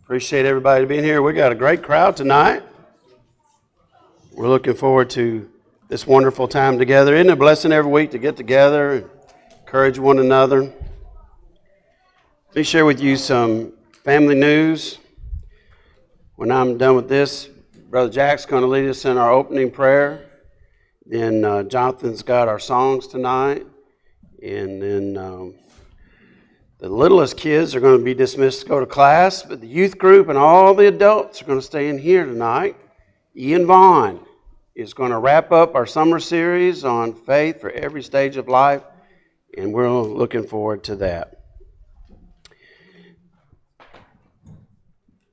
Appreciate everybody being here. We got a great crowd tonight. We're looking forward to this wonderful time together. Isn't it a blessing every week to get together and encourage one another? Let me share with you some family news. When I'm done with this, Brother Jack's going to lead us in our opening prayer. Then Jonathan's got our songs tonight. And then the littlest kids are going to be dismissed to go to class, but the youth group and all the adults are going to stay in here tonight. Ian Vaughn is going to wrap up our summer series on faith for every stage of life, and we're looking forward to that.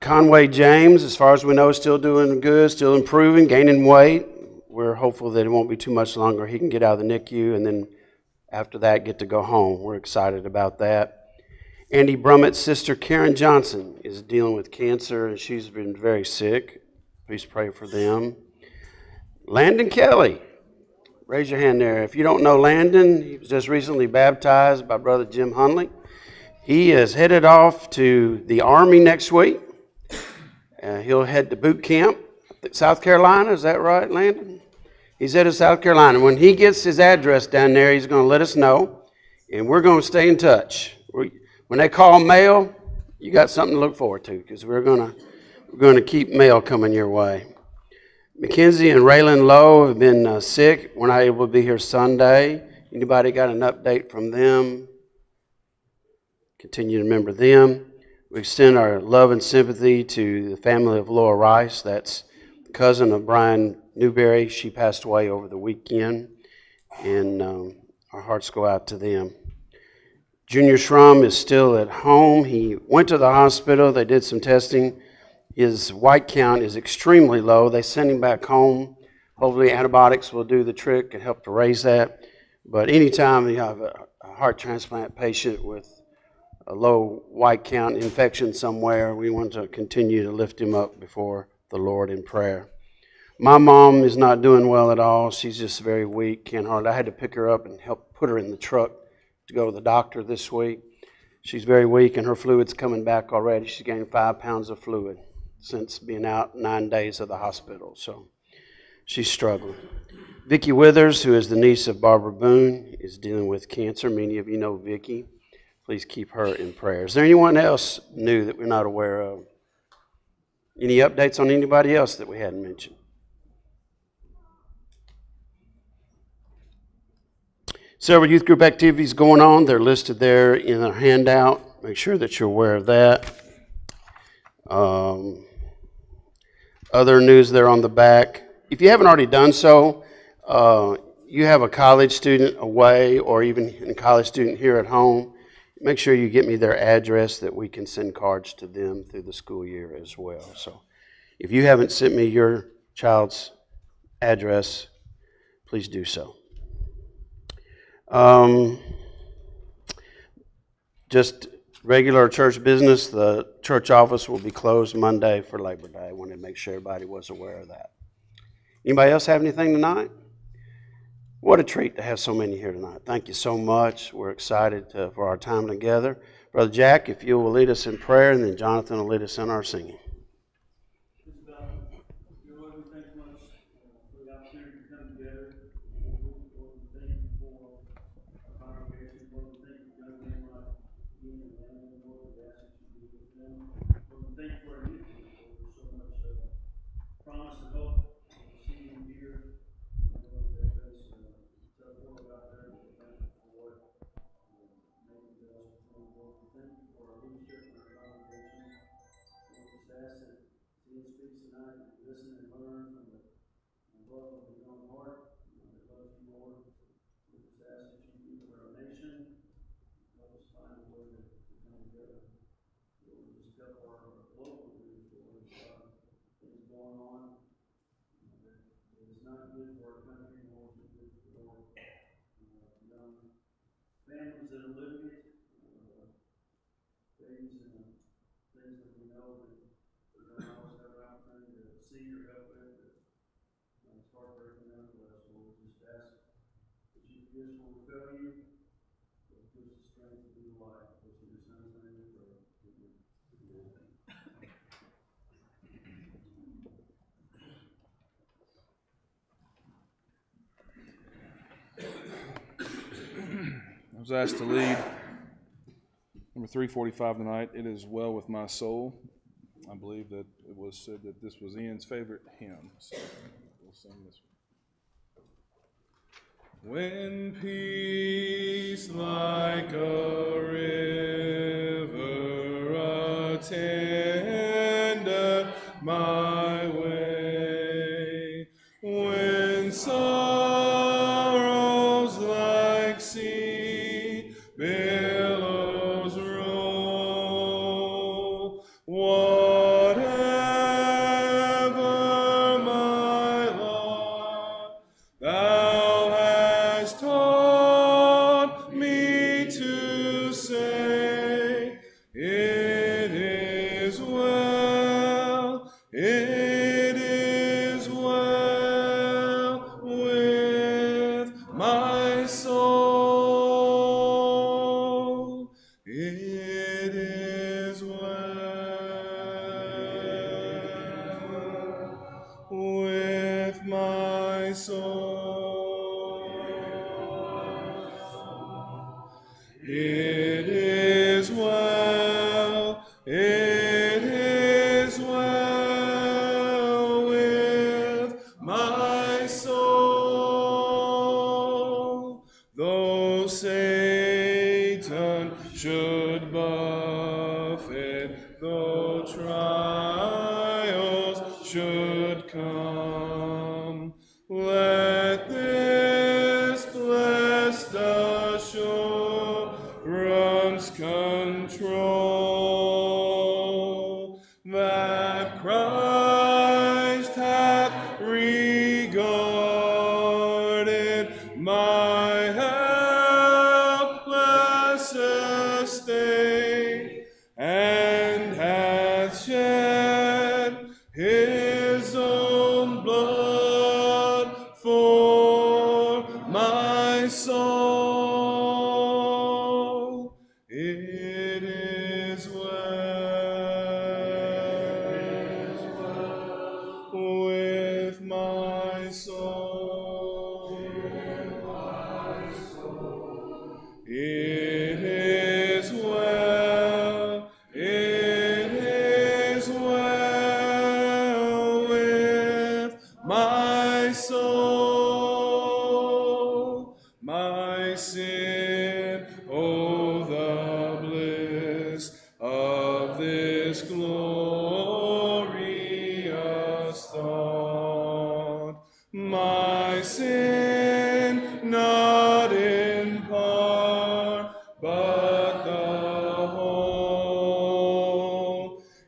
Conway James, as far as we know, is still doing good, still improving, gaining weight. We're hopeful that it won't be too much longer. He can get out of the NICU and then after that get to go home. We're excited about that. Andy Brummett's sister Karen Johnson is dealing with cancer and she's been very sick. Please pray for them. Landon Kelly, raise your hand there. If you don't know Landon, he was just recently baptized by Brother Jim Hunley. He is headed off to the Army next week. He'll head to boot camp, South Carolina. Is that right, Landon? He's headed to South Carolina. When he gets his address down there, he's going to let us know, and we're going to stay in touch. When they call mail, you got something to look forward to because we're going to keep mail coming your way. Mackenzie and Raylan Lowe have been sick. We're not able to be here Sunday. Anybody got an update from them? Continue to remember them. We extend our love and sympathy to the family of Laura Rice. That's the cousin of Brian Newberry. She passed away over the weekend, and our hearts go out to them. Junior Schrum is still at home. He went to the hospital. They did some testing. His white count is extremely low. They sent him back home. Hopefully antibiotics will do the trick and help to raise that. But anytime you have a heart transplant patient with a low white count infection somewhere, we want to continue to lift him up before the Lord in prayer. My mom is not doing well at all. She's just very weak, can't hardly. I had to pick her up and help put her in the truck to go to the doctor this week. She's very weak and her fluid's coming back already. She's gained 5 pounds of fluid since being out 9 days of the hospital, so she's struggling. Vicki Withers, who is the niece of Barbara Boone, is dealing with cancer. Many of you know Vicki. Please keep her in prayer. Is there anyone else new that we're not aware of? Any updates on anybody else that we hadn't mentioned? Several youth group activities going on. They're listed there in our handout. Make sure that you're aware of that. Other news there on the back. If you haven't already done so, you have a college student away or even a college student here at home, make sure you get me their address that we can send cards to them through the school year as well. So if you haven't sent me your child's address, please do so. Just regular church business. The church office will be closed Monday for Labor Day. I wanted to make sure everybody was aware of that. Anybody else have anything tonight? What a treat to have so many here tonight. Thank you so much. We're excited for our time together. Brother Jack, if you will lead us in prayer, and then Jonathan will lead us in our singing. was asked to lead number 345 tonight. It is well with my soul. I believe that it was said that this was Ian's favorite hymn. So we'll sing this one. When peace like a river attendeth my way, when sorrows like sea billows roll, whatever my lot, thou hast taught me to say, it is well, it is well with my soul. It is well with my soul. It is well, it is well with my soul. Though Satan should buffet, though trials should come, let this blessed assurance control that Christ hath regarded my helpless estate, and hath shed his own blood for my soul. It is well with my soul. It is well, it is well with my soul. My sin, oh, the bliss of this glorious thought. My sin, not in part, but the whole,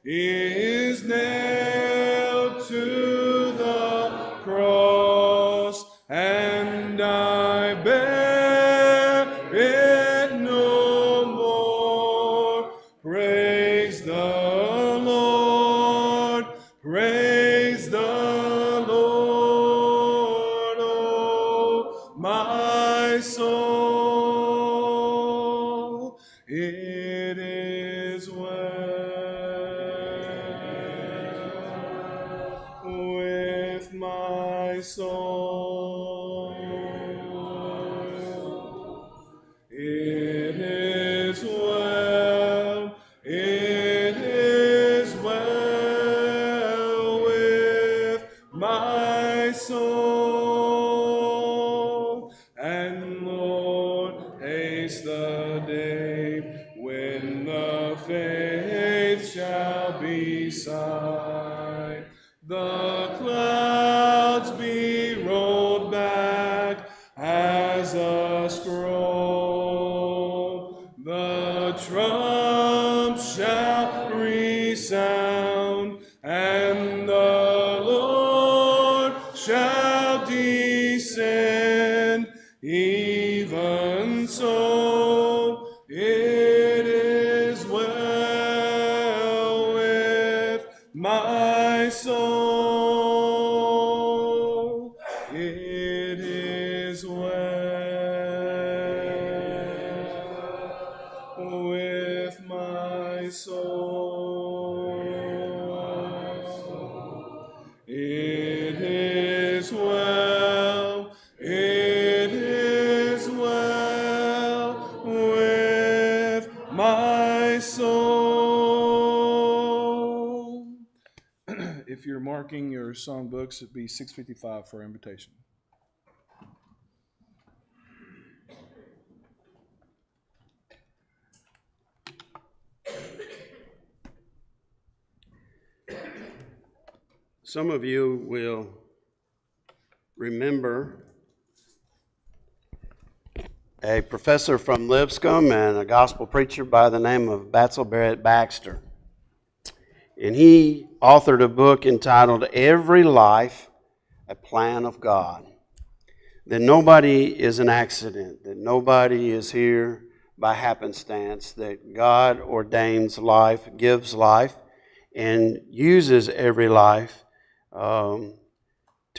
is nailed to the cross, and I bear it no more. Praise the Lord, praise the Lord, oh my soul. It is well with my soul. It is well, it is well with my soul. And Lord, haste the day when the faith shall be sight, the clouds be rolled back as a scroll, the trump shall resound, and the Lord shall descend. Even so, it is well with my soul. It is well with my soul. It is well, it is well If you're marking your songbooks, it'd be 655 for invitation. Some of you will remember a professor from Lipscomb and a gospel preacher by the name of Batsell Barrett Baxter. And he authored a book entitled Every Life, a Plan of God. That nobody is an accident, that nobody is here by happenstance, that God ordains life, gives life, and uses every life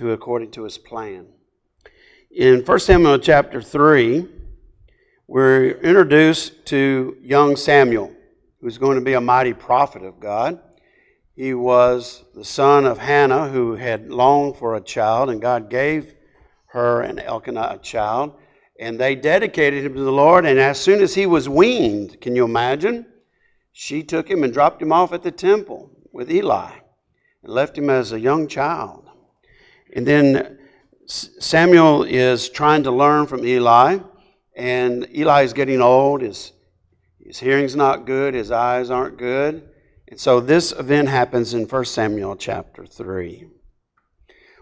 according to his plan. In 1 Samuel chapter 3, we're introduced to young Samuel, who's going to be a mighty prophet of God. He was the son of Hannah, who had longed for a child, and God gave her and Elkanah a child, and they dedicated him to the Lord. And as soon as he was weaned, can you imagine? She took him and dropped him off at the temple with Eli and left him as a young child. And then Samuel is trying to learn from Eli, and Eli is getting old. His hearing's not good. His eyes aren't good. And so this event happens in 1 Samuel chapter 3.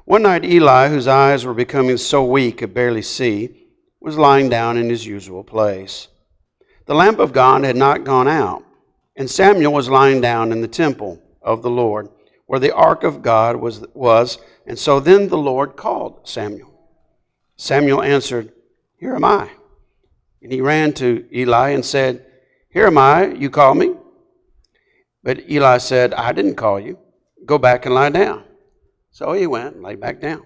One night Eli, whose eyes were becoming so weak he could barely see, was lying down in his usual place. The lamp of God had not gone out, and Samuel was lying down in the temple of the Lord, where the ark of God was. And so then the Lord called Samuel. Samuel answered, "Here am I." And he ran to Eli and said, "Here am I, you call me?" But Eli said, "I didn't call you. Go back and lie down." So he went and lay back down.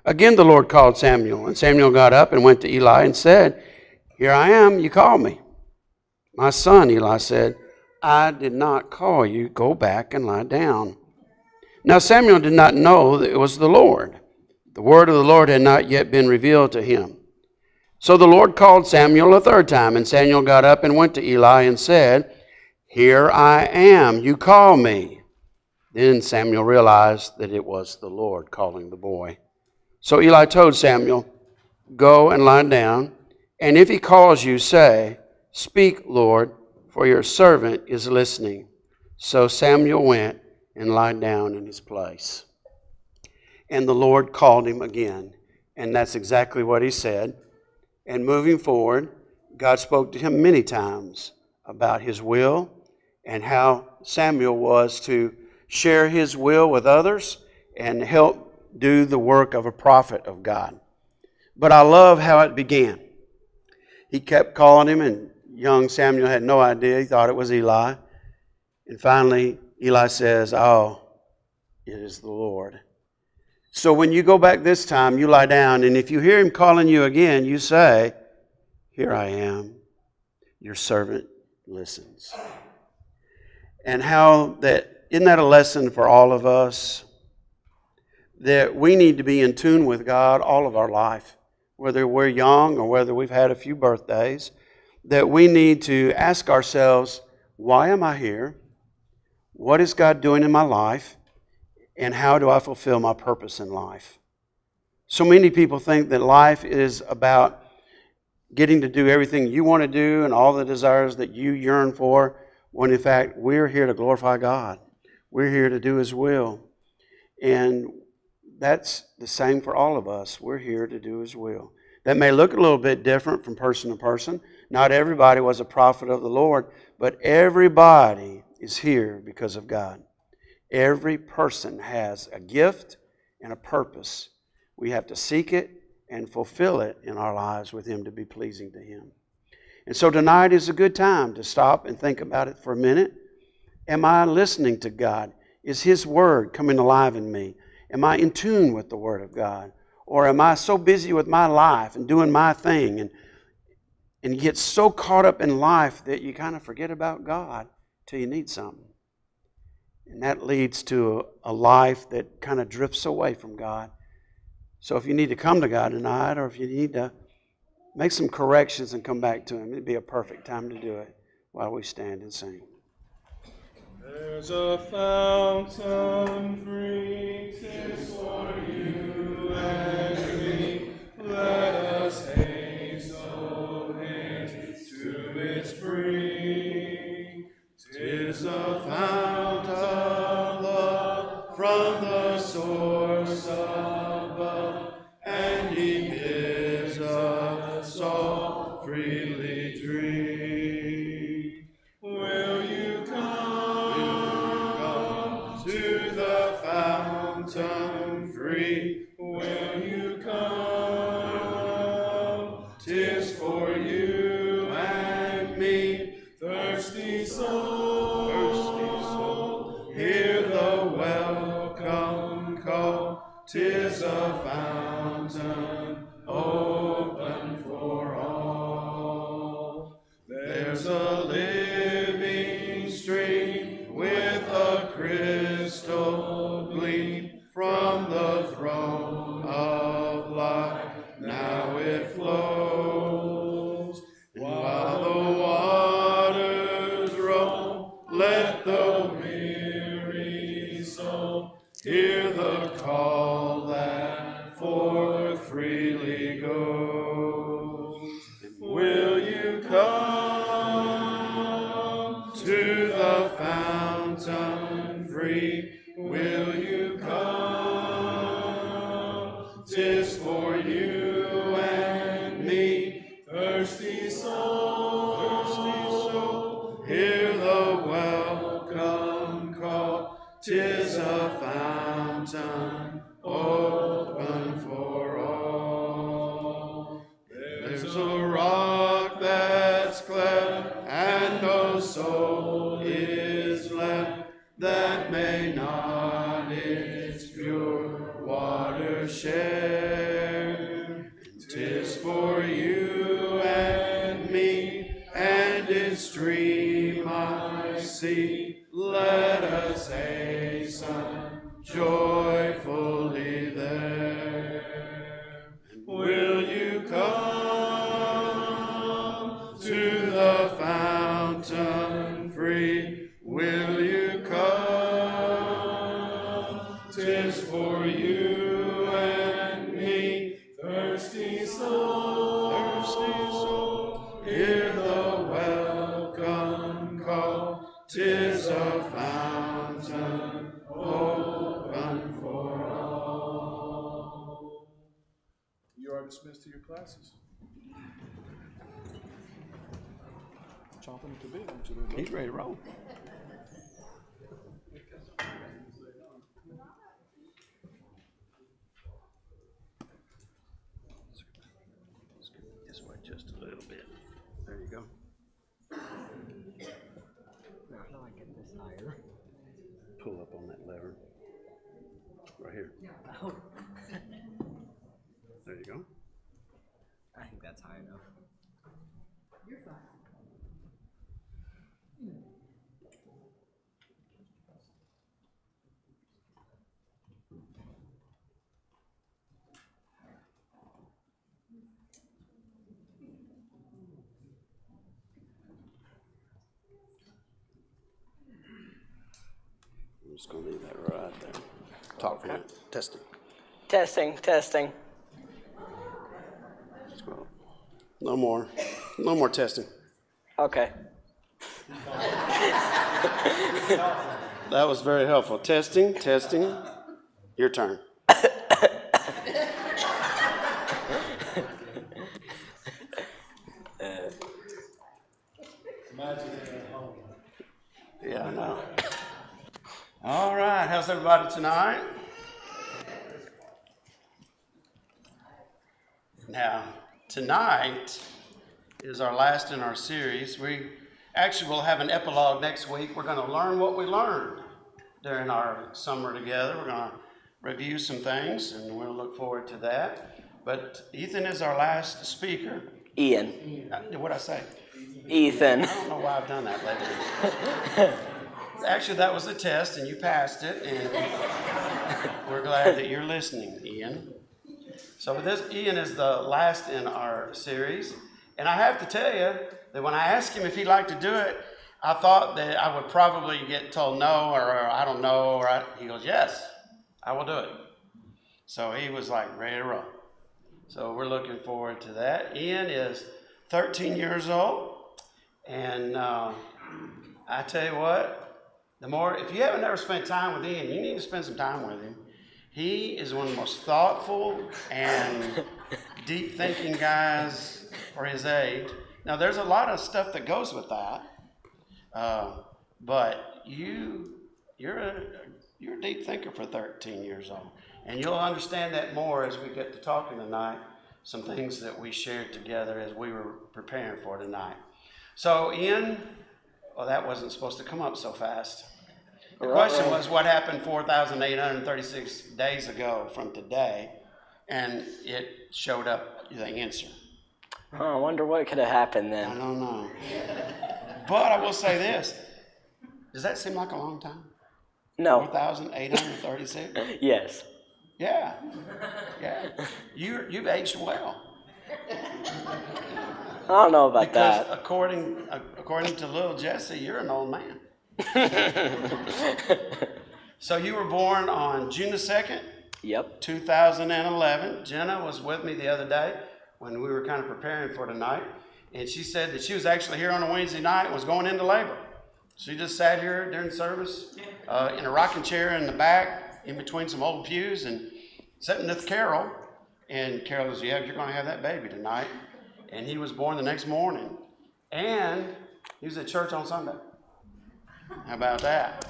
Again the Lord called Samuel, and Samuel got up and went to Eli and said, "Here I am, you called me." "My son," Eli said, "I did not call you. Go back and lie down." Now Samuel did not know that it was the Lord. The word of the Lord had not yet been revealed to him. So the Lord called Samuel a third time, and Samuel got up and went to Eli and said, "Here I am, you call me." Then Samuel realized that it was the Lord calling the boy. So Eli told Samuel, "Go and lie down, and if he calls you, say, 'Speak, Lord, for your servant is listening.'" So Samuel went and lied down in his place. And the Lord called him again, and that's exactly what he said. And moving forward, God spoke to him many times about his will and how Samuel was to share his will with others and help do the work of a prophet of God. But I love how it began. He kept calling him, and young Samuel had no idea. He thought it was Eli. And finally, Eli says, "Oh, it is the Lord." So when you go back this time, you lie down, and if you hear him calling you again, you say, "Here I am, your servant listens." And how that, isn't that a lesson for all of us? That we need to be in tune with God all of our life, whether we're young or whether we've had a few birthdays, that we need to ask ourselves, why am I here? What is God doing in my life? And how do I fulfill my purpose in life? So many people think that life is about getting to do everything you want to do and all the desires that you yearn for, when in fact we're here to glorify God. We're here to do His will. And that's the same for all of us. We're here to do His will. That may look a little bit different from person to person. Not everybody was a prophet of the Lord, but everybody is here because of God. Every person has a gift and a purpose. We have to seek it and fulfill it in our lives with Him to be pleasing to Him. And so tonight is a good time to stop and think about it for a minute. Am I listening to God? Is His Word coming alive in me? Am I in tune with the Word of God? Or am I so busy with my life and doing my thing and get so caught up in life that you kind of forget about God till you need something? And that leads to a life that kind of drifts away from God. So if you need to come to God tonight, or if you need to make some corrections and come back to Him, it'd be a perfect time to do it while we stand and sing. There's a fountain free, 'tis for you and me. Let us haste, O haste to its brink. 'Tis a fount of love from the source above, and He bids us all freely drink. Will you come to the fountain free? Will you come? 'Tis for you and me, thirsty soul, hear the welcome call. 'Tis a fountain open for all. There's a living stream with a crystal gleam from the throne of life. Now it flows, and while the waters roll, let the weary soul hear the call that forth freely goes. Will you come to the fountain free? Will you come? 'Tis for you and me, thirsty soul, hear the welcome call. 'Tis a fountain open for all. There's a rock that's cleft, and no soul is left that may not its pure water share. 'Tis for you and me, and its stream I see. Let us hasten joyfully there. Will you come to the fountain free? Will you come? 'Tis for you and me, thirsty soul, hear the welcome call. 'Tis a fountain open for all. You are dismissed to your classes. Chomping at the bit, aren't you? He's ready to roll. This way just a little bit. There you go. Now, how do I get this higher? Pull up on that lever. Right here. Oh, There you go. I think that's high enough. You're fine. I'm just gonna leave that right there. Talk from it. Testing. Testing, testing. Let's go. No more. No more testing. Okay. That was very helpful. Testing, testing. Your turn. Yeah, I know. All right, how's everybody tonight? Now, tonight is our last in our series. We actually will have an epilogue next week. We're going to learn what we learned during our summer together. We're going to review some things, and we'll look forward to that. But Ethan is our last speaker. Ian. What'd I say? Ethan. I don't know why I've done that lately. Actually, that was a test, and you passed it, and we're glad that you're listening, Ian. So Ian is the last in our series, and I have to tell you that when I asked him if he'd like to do it, I thought that I would probably get told no, or I don't know, he goes, yes, I will do it. So he was like ready to roll. So we're looking forward to that. Ian is 13 years old, and I tell you what, if you haven't ever spent time with Ian, you need to spend some time with him. He is one of the most thoughtful and deep thinking guys for his age. Now there's a lot of stuff that goes with that, but you're a deep thinker for 13 years old. And you'll understand that more as we get to talking tonight, some things that we shared together as we were preparing for tonight. So Ian, that wasn't supposed to come up so fast. The question was, what happened 4,836 days ago from today? And it showed up the answer. I wonder what could have happened I then. don't know. But I will say this. Does that seem like a long time? No. 4,836? Yes. Yeah. Yeah. You've aged well. I don't know about Because that. according to little Jesse, you're an old man. So you were born on June the 2nd, Yep. 2011. Jenna was with me the other day when we were kind of preparing for tonight. And she said that she was actually here on a Wednesday night and was going into labor. She just sat here during service in a rocking chair in the back, in between some old pews, and sitting with Carol. And Carol goes, yeah, you're going to have that baby tonight. And he was born the next morning. And he was at church on Sunday. How about that?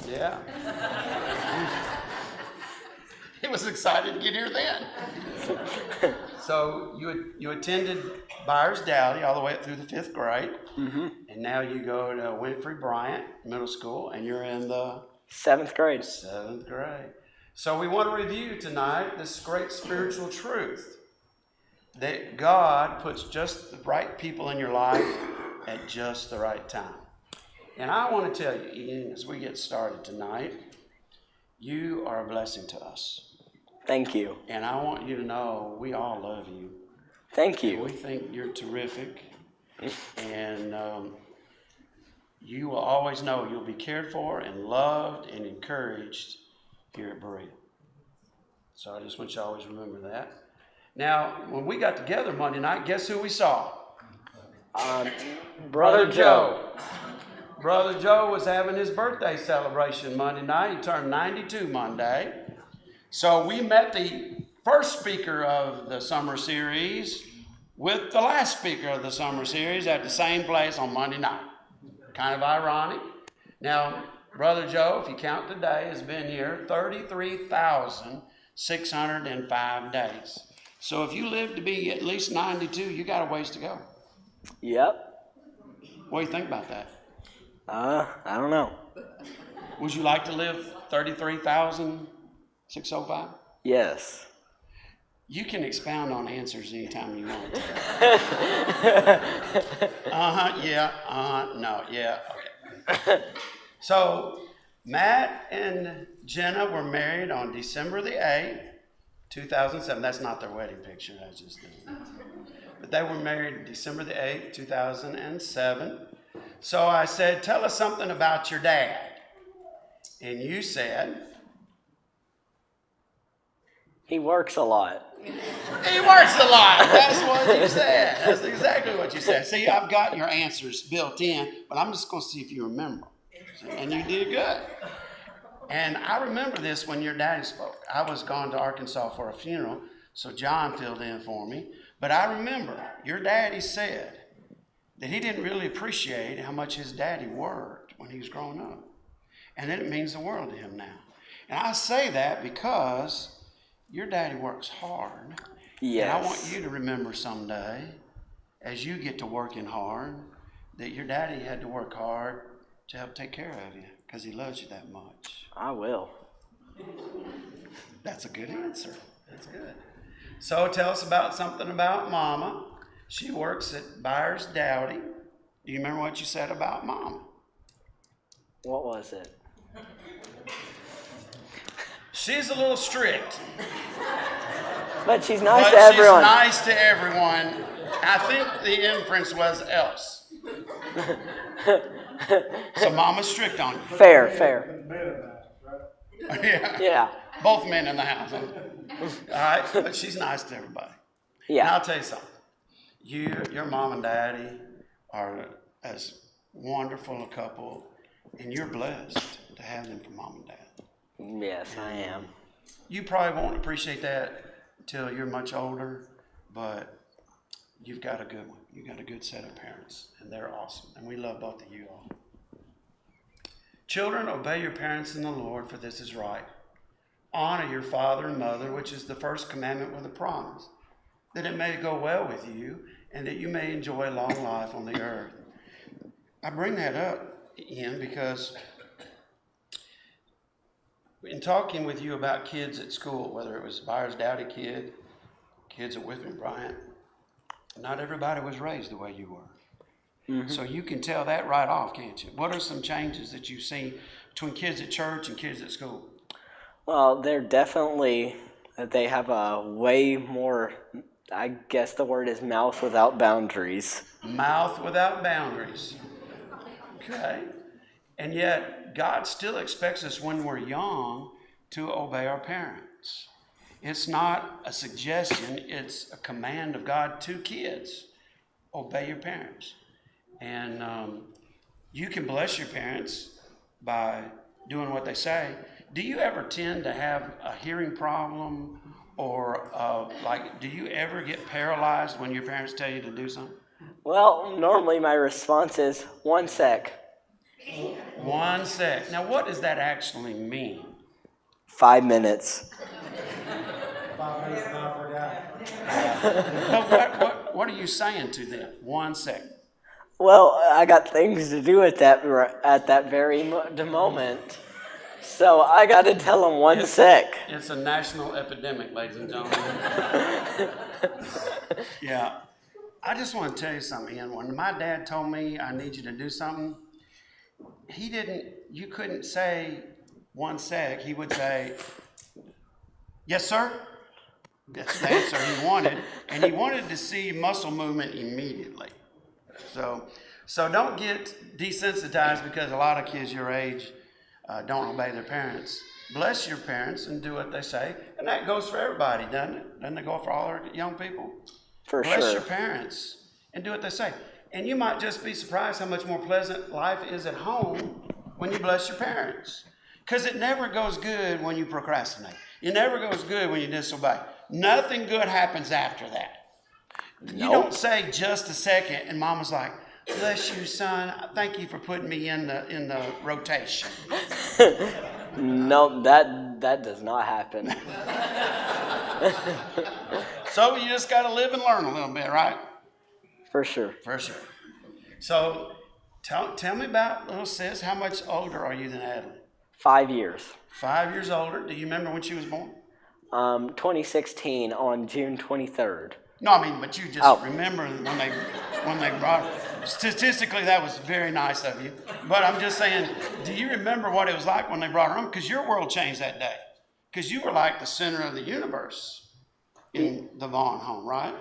Yeah. He was excited to get here then. So you attended Byers Dowdy all the way up through the 5th grade. Mm-hmm. And now you go to Winfrey Bryant Middle School, and you're in the 7th grade. 7th grade. So we want to review tonight this great spiritual truth that God puts just the right people in your life at just the right time. And I want to tell you, Ian, as we get started tonight, you are a blessing to us. Thank you. And I want you to know we all love you. Thank We you. think you're terrific. And you will always know you'll be cared for and loved and encouraged here at Berea. So I just want you to always remember that. Now, when we got together Monday night, guess who we saw? Brother Joe. Brother Joe was having his birthday celebration Monday night. He turned 92 Monday. So we met the first speaker of the summer series with the last speaker of the summer series at the same place on Monday night. Kind of ironic. Now, Brother Joe, if you count today, has been here 33,605 days. So if you live to be at least 92, you got a ways to go. Yep. What do you think about that? I don't know. Would you like to live 33,605? Yes. You can expound on answers anytime you want. No, yeah, okay. So, Matt and Jenna were married on December the 8th, 2007. That's not their wedding picture, that's just them. But they were married December the 8th, 2007. So I said, tell us something about your dad. And you said, He works a lot. he works a lot. That's what you said. That's exactly what you said. See, I've got your answers built in, but I'm just going to see if you remember. And you did good. And I remember this when your daddy spoke. I was gone to Arkansas for a funeral, so John filled in for me. But I remember your daddy said that he didn't really appreciate how much his daddy worked when he was growing up. And that it means the world to him now. And I say that because your daddy works hard. Yes. And I want you to remember someday, as you get to working hard, that your daddy had to work hard to help take care of you because he loves you that much. I will. That's a good answer. That's good. So tell us about something about Mama. She works at Byers Dowdy. Do you remember what you said about Mama? What was it? She's a little strict. But she's nice But to everyone. she's nice to everyone. I think the inference was else. So mama's strict on you. Fair, fair. Yeah. Yeah, Both men in the house. Huh? All right, but she's nice to everybody. And yeah. I'll tell you something. Your mom and daddy are as wonderful a couple, and you're blessed to have them for mom and dad. Yes, I am. You probably won't appreciate that until you're much older, but you've got a good one. You've got a good set of parents, and they're awesome, and we love both of you all. Children, obey your parents in the Lord, for this is right. Honor your father and mother, which is the first commandment with a promise, that it may go well with you and that you may enjoy long life on the earth. I bring that up, Ian, because in talking with you about kids at school, whether it was Byers Dowdy kids at Witham Bryant, not everybody was raised the way you were. Mm-hmm. So you can tell that right off, can't you? What are some changes that you've seen between kids at church and kids at school? Well, they have a way more, I guess the word is mouth without boundaries. Mouth without boundaries. Okay. And yet, God still expects us when we're young to obey our parents. It's not a suggestion, it's a command of God to kids. Obey your parents. And you can bless your parents by doing what they say. Do you ever tend to have a hearing problem, or do you ever get paralyzed when your parents tell you to do something? Well, normally my response is 1 sec. 1 sec. Now, what does that actually mean? 5 minutes. What are you saying to them? 1 sec. Well, I got things to do at that very moment. So I got to tell them 1 sec. It's a national epidemic, ladies and gentlemen. Yeah. I just want to tell you something, Ian. When my dad told me I need you to do something, you couldn't say 1 sec. He would say, yes, sir. That's the answer he wanted. And he wanted to see muscle movement immediately. So don't get desensitized because a lot of kids your age don't obey their parents. Bless your parents and do what they say. And that goes for everybody, doesn't it? Doesn't it go for all our young people? For Bless sure. your parents and do what they say. And you might just be surprised how much more pleasant life is at home when you bless your parents. Because it never goes good when you procrastinate. It never goes good when you disobey. Nothing good happens after that. Nope. You don't say just a second and mama's like, bless you, son. Thank you for putting me in the rotation. No, that does not happen. So you just got to live and learn a little bit, right? For sure. For sure. So tell me about little sis. How much older are you than Adeline? 5 years. 5 years older. Do you remember when she was born? 2016 on June 23rd. No, I mean, but you just remember when they brought her. Statistically, that was very nice of you. But I'm just saying, do you remember what it was like when they brought her home? Because your world changed that day. Because you were like the center of the universe in the Vaughn home, right?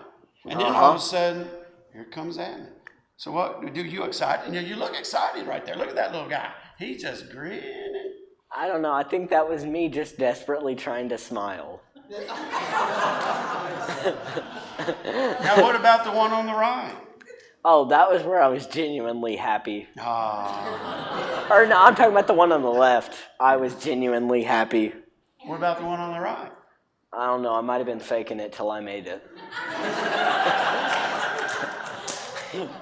And then all of a sudden, here comes Adeline. So what do you excited? You look excited right there. Look at that little guy. He's just grinning. I don't know. I think that was me just desperately trying to smile. Now, what about the one on the right? Oh, that was where I was genuinely happy. Oh. Or no, I'm talking about the one on the left. I was genuinely happy. What about the one on the right? I don't know. I might have been faking it till I made it.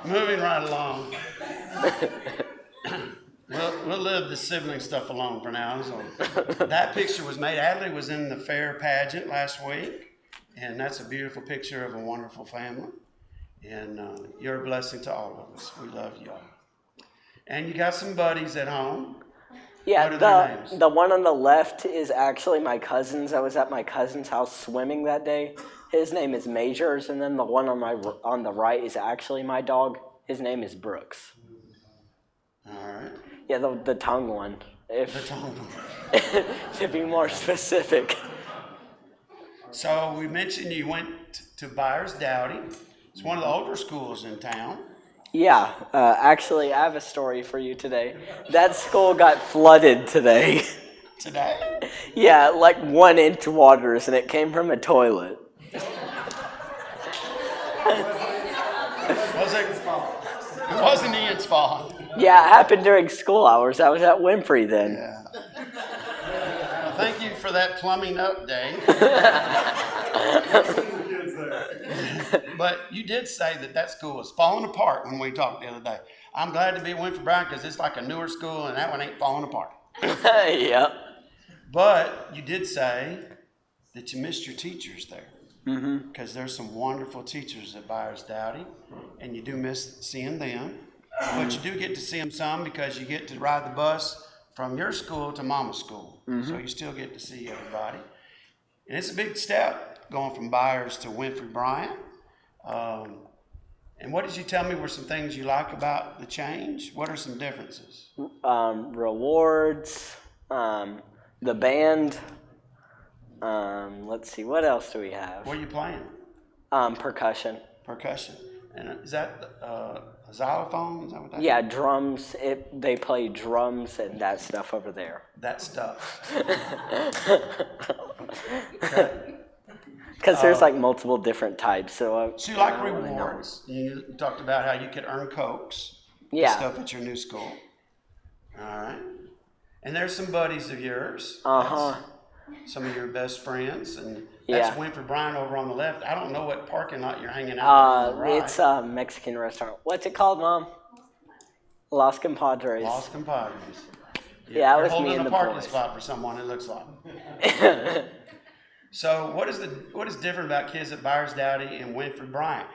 Moving right along. We'll leave the sibling stuff alone for now. So that picture was made. Adley was in the fair pageant last week, and that's a beautiful picture of a wonderful family. And you're a blessing to all of us. We love you all. And you got some buddies at home. Yeah, What are their names? the one on the left is actually my cousin's. I was at my cousin's house swimming that day. His name is Majors, and then the one on the right is actually my dog. His name is Brooks. All right. Yeah, the tongue one. The tongue one. To be more specific. So we mentioned you went to Byers Dowdy. It's one of the older schools in town. Yeah, actually, I have a story for you today. That school got flooded today. Today? Yeah, like 1 inch waters, and it came from a toilet. It wasn't Ian's fault. Yeah, it happened during school hours. I was at Winfrey then. Yeah. Well, thank you for that plumbing update. But you did say that school was falling apart when we talked the other day. I'm glad to be at Winfrey Bryan because it's like a newer school and that one ain't falling apart. Yep. But you did say that you missed your teachers there. Because there's some wonderful teachers at Byers Dowdy, and you do miss seeing them. But you do get to see them some because you get to ride the bus from your school to Mama's school. So you still get to see everybody. And it's a big step going from Byers to Winfrey Bryan. And what did you tell me were some things you like about the change? What are some differences? Rewards, the band. Let's see, what else do we have? What are you playing? Percussion. Percussion. And is that a xylophone? Is that what that Yeah, drums. They play drums and that stuff over there. That stuff. Because there's like multiple different types. So So you like I wanna know. rewards. You talked about how you could earn Cokes and Yeah. stuff at your new school. All right. And there's some buddies of yours. Uh-huh. That's some of your best friends. And that's Yeah. Winfrey Bryan over on the left. I don't know what parking lot you're hanging out on the right. It's a Mexican restaurant. What's it called, Mom? Los Compadres. Los Compadres. Yeah, it you're was me holding and a the parking boys. spot for someone, it looks like. So what is different about kids at Byers Dowdy and Winfrey Bryan?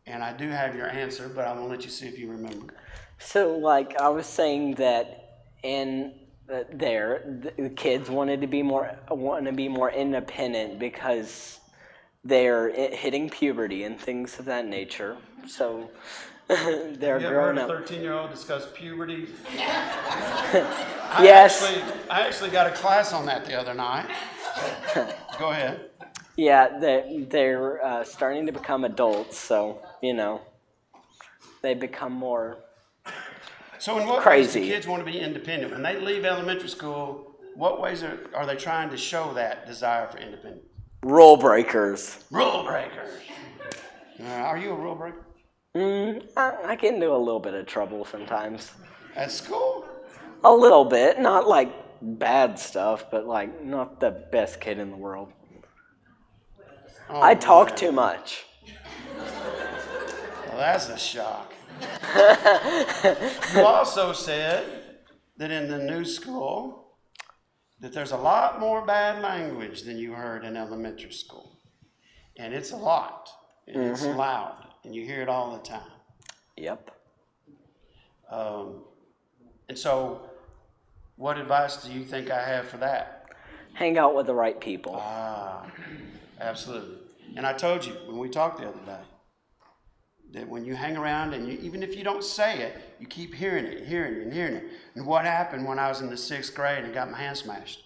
And I do have your answer, but I'm gonna let you see if you remember. So, like, I was saying that in the kids want to be more independent because they're hitting puberty and things of that nature. So they're You ever heard growing a up. 13-year-old discuss puberty? Yes. I actually got a class on that the other night. Go ahead. Yeah, they're starting to become adults, so they become more. So in what Crazy. ways do kids want to be independent? When they leave elementary school, what ways are they trying to show that desire for independence? Rule breakers. Rule breakers. Are you a rule breaker? I get into a little bit of trouble sometimes. At school? A little bit, not like bad stuff, but like not the best kid in the world. Oh, I talk man. too much. Well, that's a shock. You also said that in the new school that there's a lot more bad language than you heard in elementary school. And it's a lot. And it's loud. And you hear it all the time. Yep. And so what advice do you think I have for that? Hang out with the right people. Absolutely. And I told you when we talked the other day that when you hang around and even if you don't say it, you keep hearing it. And what happened when I was in the 6th grade and got my hand smashed?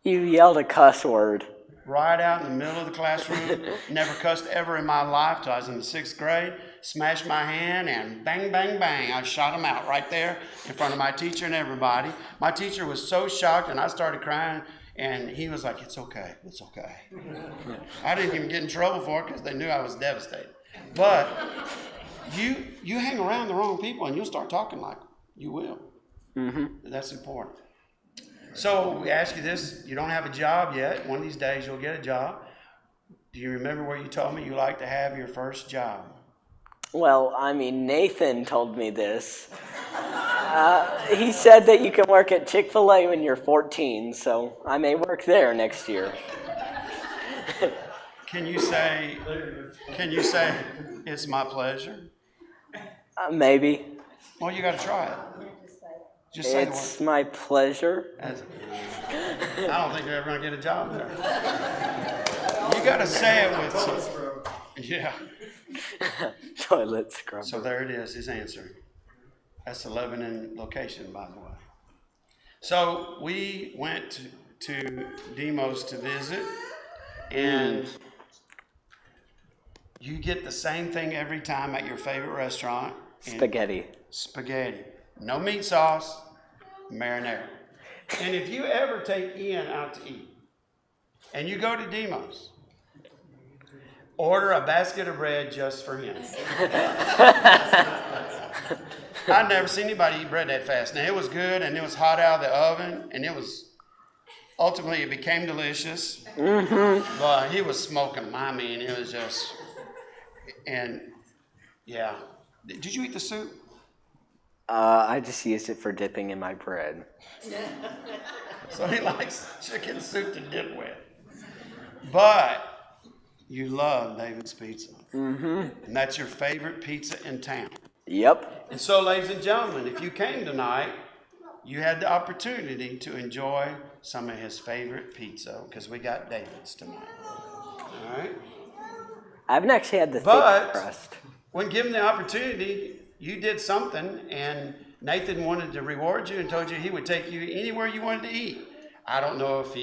You yelled a cuss word. Right out in the middle of the classroom, never cussed ever in my life till I was in the 6th grade, smashed my hand and bang, bang, bang, I shot him out right there in front of my teacher and everybody. My teacher was so shocked and I started crying and he was like, it's okay. I didn't even get in trouble for it because they knew I was devastated. But you hang around the wrong people and you'll start talking like you will. That's important. So we ask you this, you don't have a job yet. One of these days you'll get a job. Do you remember where you told me you like to have your first job? Well, I mean, Nathan told me this. He said that you can work at Chick-fil-A when you're 14, so I may work there next year. Can you say, it's my pleasure? Maybe. Well, you got to try it. Just say the It's word. my pleasure. I don't think you're ever going to get a job there. You got to say it with some, yeah. Toilet scrubber. So there it is, his answer. That's the Lebanon location, by the way. So we went to Demos to visit, and you get the same thing every time at your favorite restaurant. Spaghetti. Spaghetti. No meat sauce, marinara. And if you ever take Ian out to eat, and you go to Demos, order a basket of bread just for him. I've never seen anybody eat bread that fast. Now, it was good, and it was hot out of the oven, and ultimately, it became delicious. But he was smoking them. I mean, it was just, and yeah. Did you eat the soup? I just used it for dipping in my bread. So he likes chicken soup to dip with. But you love David's Pizza. And that's your favorite pizza in town. Yep. And so, ladies and gentlemen, if you came tonight, you had the opportunity to enjoy some of his favorite pizza, because we got David's tonight. All right? I haven't actually had the But- thick crust. When given the opportunity, you did something, and Nathan wanted to reward you and told you he would take you anywhere you wanted to eat. I don't know if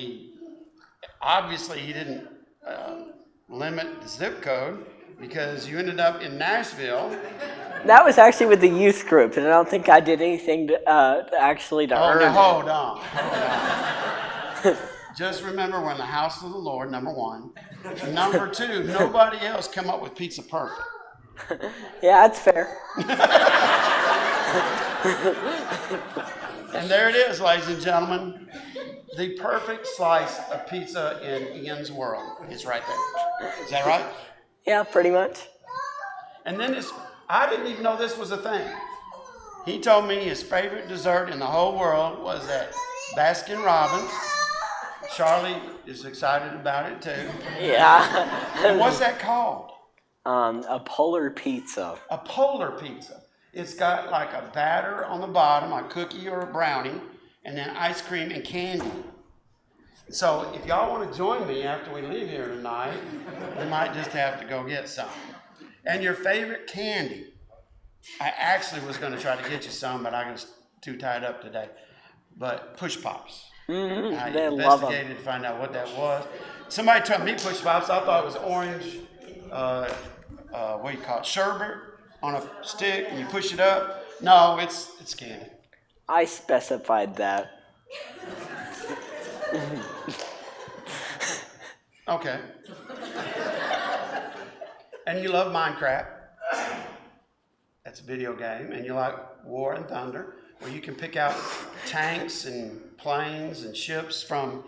obviously he didn't limit the zip code, because you ended up in Nashville. That was actually with the youth group, and I don't think I did anything to actually to Oh, earn now it. hold on. Just remember, we're in the house of the Lord, number one. Number two, nobody else come up with pizza perfect. Yeah, that's fair. And there it is, ladies and gentlemen. The perfect slice of pizza in Ian's world is right there. Is that right? Yeah, pretty much. And then I didn't even know this was a thing. He told me his favorite dessert in the whole world was that Baskin Robbins. Charlie is excited about it too. Yeah. And what's that called? A polar pizza. A polar pizza. It's got like a batter on the bottom, a cookie or a brownie, and then ice cream and candy. So if y'all want to join me after we leave here tonight, we might just have to go get some. And your favorite candy. I actually was going to try to get you some, but I was too tied up today. But Push Pops. I They love 'em. investigated to find out what that was. Somebody told me Push Pops. I thought it was orange, what do you call it, sherbet on a stick, and you push it up. No, it's candy. I specified that. Okay. And you love Minecraft. That's a video game. And you like War and Thunder, where you can pick out tanks and planes and ships from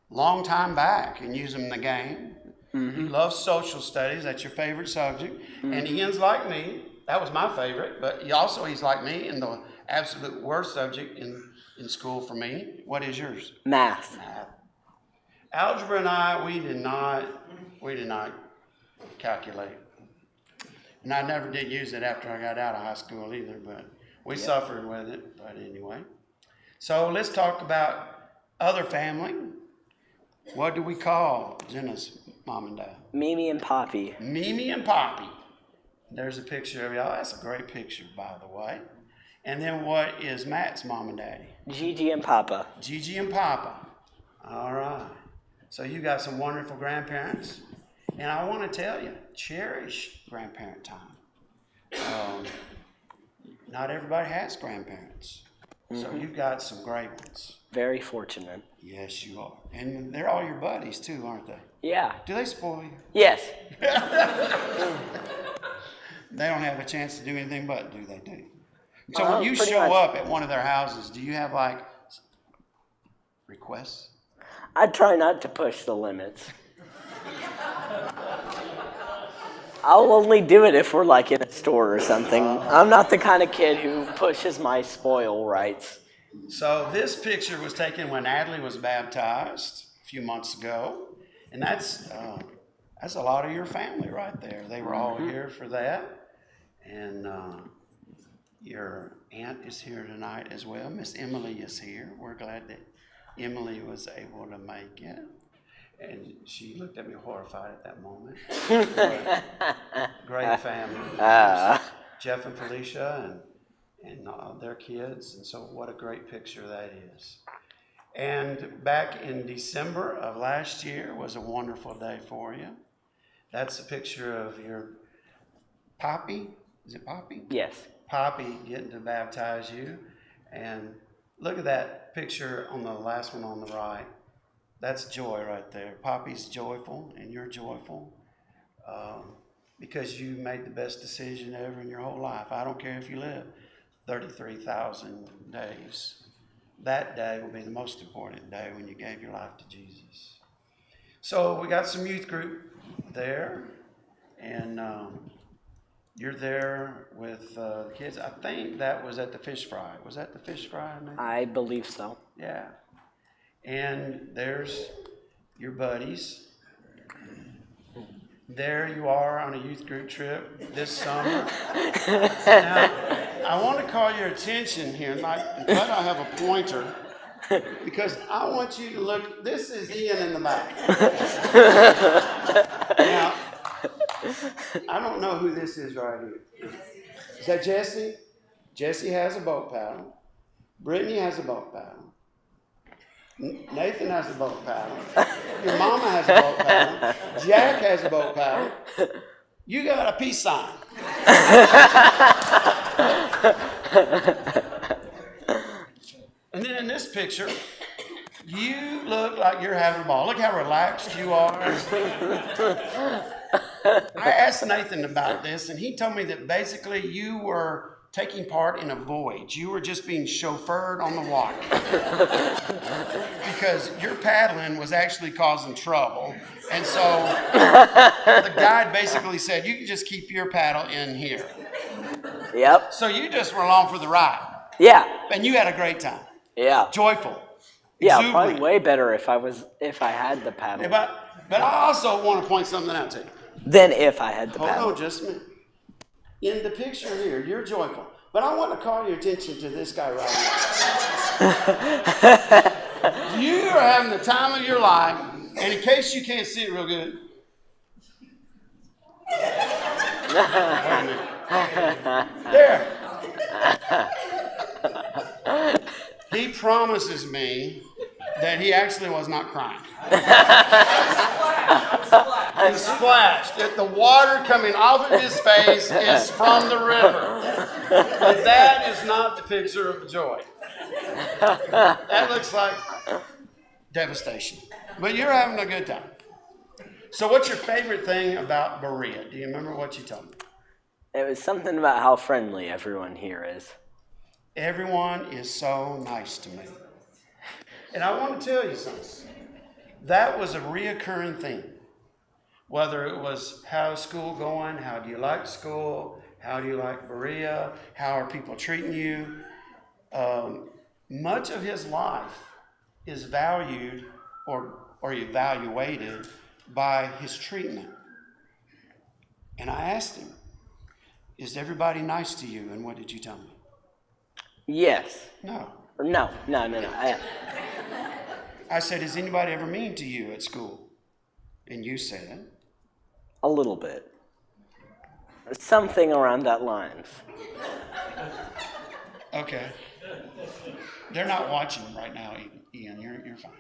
long time back and use them in the game. You love social studies. That's your favorite subject. And Ian's like me. That was my favorite. But he's like me in the absolute worst subject in school for me. What is yours? Math. Algebra and I, we did not calculate. And I never did use it after I got out of high school either, but we suffered with it. But anyway. So let's talk about other family. What do we call Jenna's mom and dad? Mimi and Poppy. Mimi and Poppy. There's a picture of y'all. That's a great picture, by the way. And then what is Matt's mom and daddy? Gigi and Papa. Gigi and Papa. All right. So you got some wonderful grandparents. And I want to tell you, cherish grandparent time. Not everybody has grandparents. So you've got some great ones. Very fortunate. Yes, you are. And they're all your buddies too, aren't they? Yeah. Do they spoil you? Yes. They don't have a chance to do anything but do they do? So when you Pretty show much. up at one of their houses, do you have like requests? I try not to push the limits. I'll only do it if we're like in a store or something. I'm not the kind of kid who pushes my spoil rights. So this picture was taken when Adley was baptized a few months ago, and that's a lot of your family right there. They were all here for that, and your aunt is here tonight as well. Miss Emily is here. We're glad that Emily was able to make it, and she looked at me horrified at that moment. Great family. Jeff and Felicia and their kids, and so what a great picture that is. And back in December of last year was a wonderful day for you. That's a picture of your Poppy. Is it Poppy? Yes. Poppy getting to baptize you. And look at that picture on the last one on the right. That's joy right there. Poppy's joyful, and you're joyful because you made the best decision ever in your whole life. I don't care if you live 33,000 days. That day will be the most important day when you gave your life to Jesus. So we got some youth group there, and you're there with the kids. I think that was at the fish fry. Was that the fish fry? Maybe? I believe so. Yeah. And there's your buddies. There you are on a youth group trip this summer. Now, I want to call your attention here, and I have a pointer, because I want you to look. This is Ian in the back. Now, I don't know who this is right here. Is that Jesse? Jesse has a boat paddle. Brittany has a boat paddle. Nathan has a boat paddle. Your mama has a boat paddle. Jack has a boat paddle. You got a peace sign. And then in this picture, you look like you're having a ball. Look how relaxed you are. I asked Nathan about this, and he told me that basically you were taking part in a voyage. You were just being chauffeured on the water because your paddling was actually causing trouble. And so the guide basically said, you can just keep your paddle in here. Yep. So you just were along for the ride. Yeah. And you had a great time. Yeah. Joyful. Yeah, exuberant. probably way better if I had the paddle. Yeah, but I also want to point something out to you. Than if I had the paddle. Hold on just a minute. In the picture here, you're joyful. But I want to call your attention to this guy right here. You are having the time of your life, and in case you can't see it real good. There. He promises me that he actually was not crying. And splashed. That the water coming off of his face is from the river. But that is not the picture of joy. That looks like devastation. But you're having a good time. So what's your favorite thing about Berea? Do you remember what you told me? It was something about how friendly everyone here is. Everyone is so nice to me. And I want to tell you something. That was a reoccurring theme. Whether it was how's school going, how do you like school, how do you like Berea, how are people treating you. Much of his life is valued or evaluated by his treatment. And I asked him, is everybody nice to you? And what did you tell me? Yes. No. No. I said, is anybody ever mean to you at school? And you said? A little bit. Something around that lines. Okay. They're not watching right now, Ian. You're fine.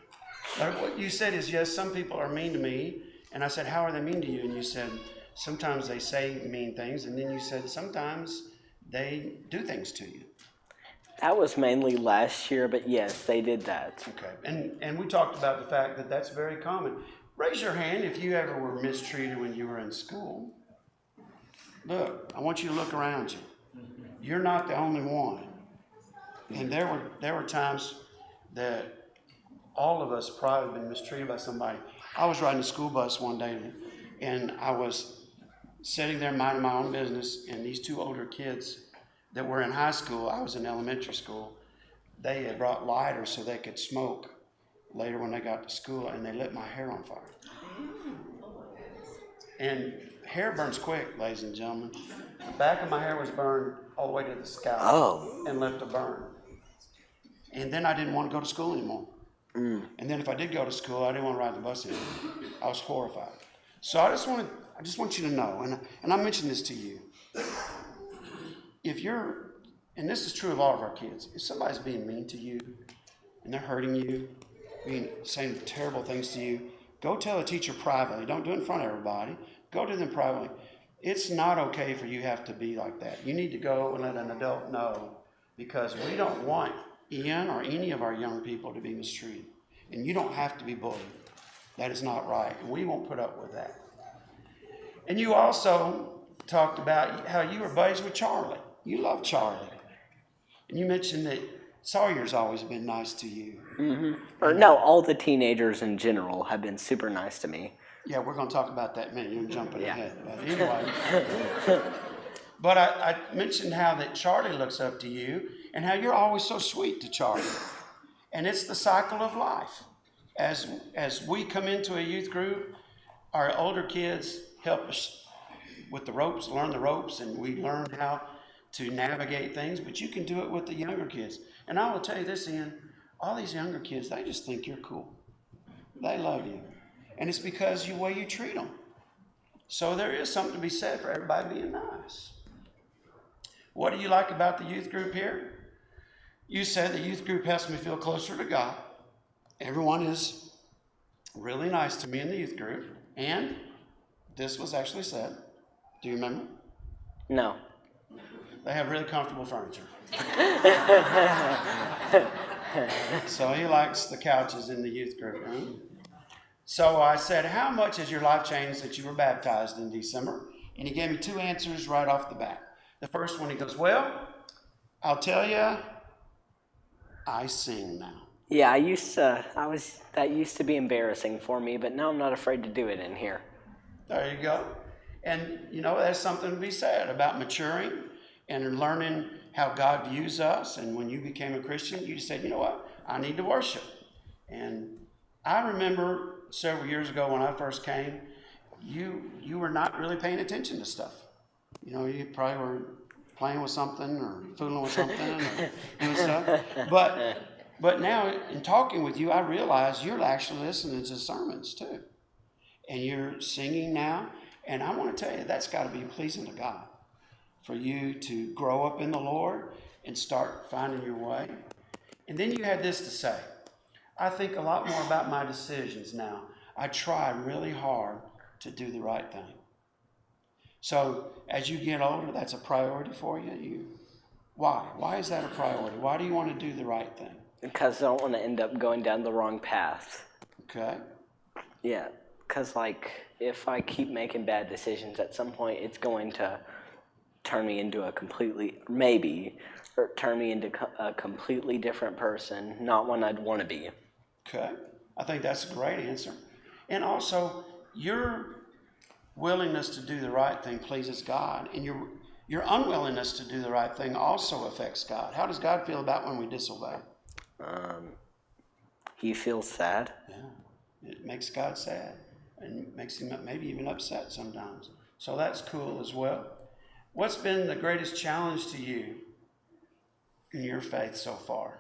But what you said is, yes, some people are mean to me. And I said, how are they mean to you? And you said, sometimes they say mean things. And then you said, sometimes they do things to you. That was mainly last year, but yes, they did that. Okay. And we talked about the fact that that's very common. Raise your hand if you ever were mistreated when you were in school. Look, I want you to look around you. You're not the only one. And there were times that all of us probably been mistreated by somebody. I was riding a school bus one day, and I was sitting there minding my own business, and these two older kids that were in high school, I was in elementary school, they had brought lighters so they could smoke later when they got to school, and they lit my hair on fire. And hair burns quick, ladies and gentlemen. The back of my hair was burned all the way to the scalp and left a burn. And then I didn't want to go to school anymore. And then if I did go to school, I didn't want to ride the bus anymore. I was horrified. So I just want you to know, and I mentioned this to you. If you're, and this is true of all of our kids, if somebody's being mean to you and they're hurting you, saying terrible things to you, go tell a teacher privately. Don't do it in front of everybody. Go to them privately. It's not okay for you have to be like that. You need to go and let an adult know, because we don't want Ian or any of our young people to be mistreated. And you don't have to be bullied. That is not right, and we won't put up with that. And you also talked about how you were buddies with Charlie. You love Charlie. And you mentioned that Sawyer's always been nice to you. Or no, all the teenagers in general have been super nice to me. Yeah, we're going to talk about that in a minute. You're jumping ahead. But anyway. But I mentioned how that Charlie looks up to you and how you're always so sweet to Charlie. And it's the cycle of life. As we come into a youth group, our older kids help us with the ropes, learn the ropes, and we learn how to navigate things, but you can do it with the younger kids. And I will tell you this, Ian, all these younger kids, they just think you're cool. They love you. And it's because of the way you treat them. So there is something to be said for everybody being nice. What do you like about the youth group here? You said the youth group helps me feel closer to God. Everyone is really nice to me in the youth group. And this was actually said. Do you remember? No. They have really comfortable furniture. So he likes the couches in the youth group, right? So I said, how much has your life changed since you were baptized in December? And he gave me 2 answers right off the bat. The first one, he goes, well, I'll tell you, I sing now. Yeah, that used to be embarrassing for me, but now I'm not afraid to do it in here. There you go. And, that's something to be said about maturing and learning how God views us. And when you became a Christian, you said, you know what? I need to worship. And I remember several years ago when I first came, you were not really paying attention to stuff. You probably were playing with something or fooling with something or doing stuff. But now in talking with you, I realize you're actually listening to sermons too. And you're singing now. And I want to tell you, that's got to be pleasing to God for you to grow up in the Lord and start finding your way. And then you had this to say, I think a lot more about my decisions now. I try really hard to do the right thing. So as you get older, that's a priority for you. Why? Why is that a priority? Why do you want to do the right thing? Because I don't want to end up going down the wrong path. Okay. Yeah, because if I keep making bad decisions, at some point it's going to turn me into a completely different person, not one I'd want to be. Okay. I think that's a great answer. And also, your willingness to do the right thing pleases God, and your unwillingness to do the right thing also affects God. How does God feel about when we disobey? He feels sad. Yeah. It makes God sad and makes him maybe even upset sometimes. So that's cool as well. What's been the greatest challenge to you in your faith so far?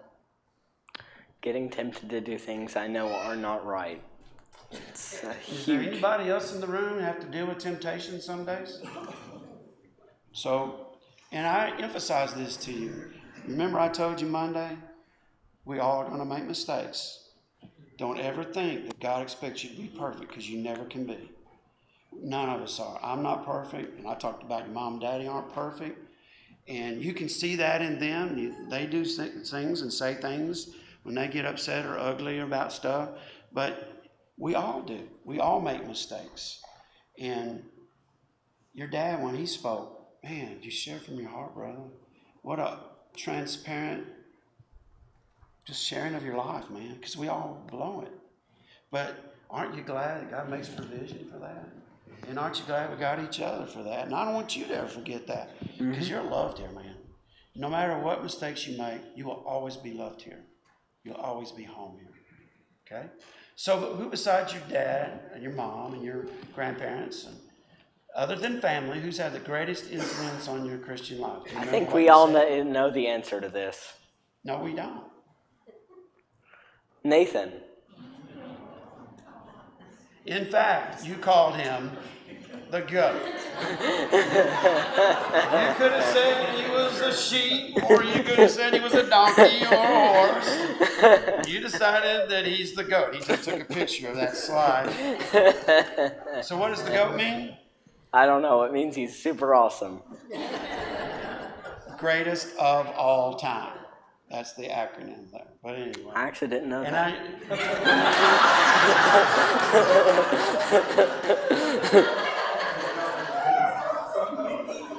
Getting tempted to do things I know are not right. It's Is there anybody else in the room have to deal with temptation some days? So, and I emphasize this to you. Remember I told you Monday, we all are going to make mistakes. Don't ever think that God expects you to be perfect, because you never can be. None of us are. I'm not perfect, and I talked about your mom and daddy aren't perfect. And you can see that in them. They do things and say things when they get upset or ugly about stuff. But we all do. We all make mistakes. And your dad, when he spoke, man, you share from your heart, brother. What a transparent, just sharing of your life, man, because we all blow it. But aren't you glad that God makes provision for that? And aren't you glad we got each other for that? And I don't want you to ever forget that, because you're loved here, man. No matter what mistakes you make, you will always be loved here. You'll always be home here. Okay? So who besides your dad and your mom and your grandparents, and other than family, who's had the greatest influence on your Christian life? I think we all know the answer to this. No, we don't. Nathan. In fact, you called him the goat. You could have said he was a sheep, or you could have said he was a donkey or a horse. You decided that he's the goat. He just took a picture of that slide. So what does the goat mean? I don't know. It means he's super awesome. Greatest of all time. That's the acronym there. But anyway. I actually didn't know And that.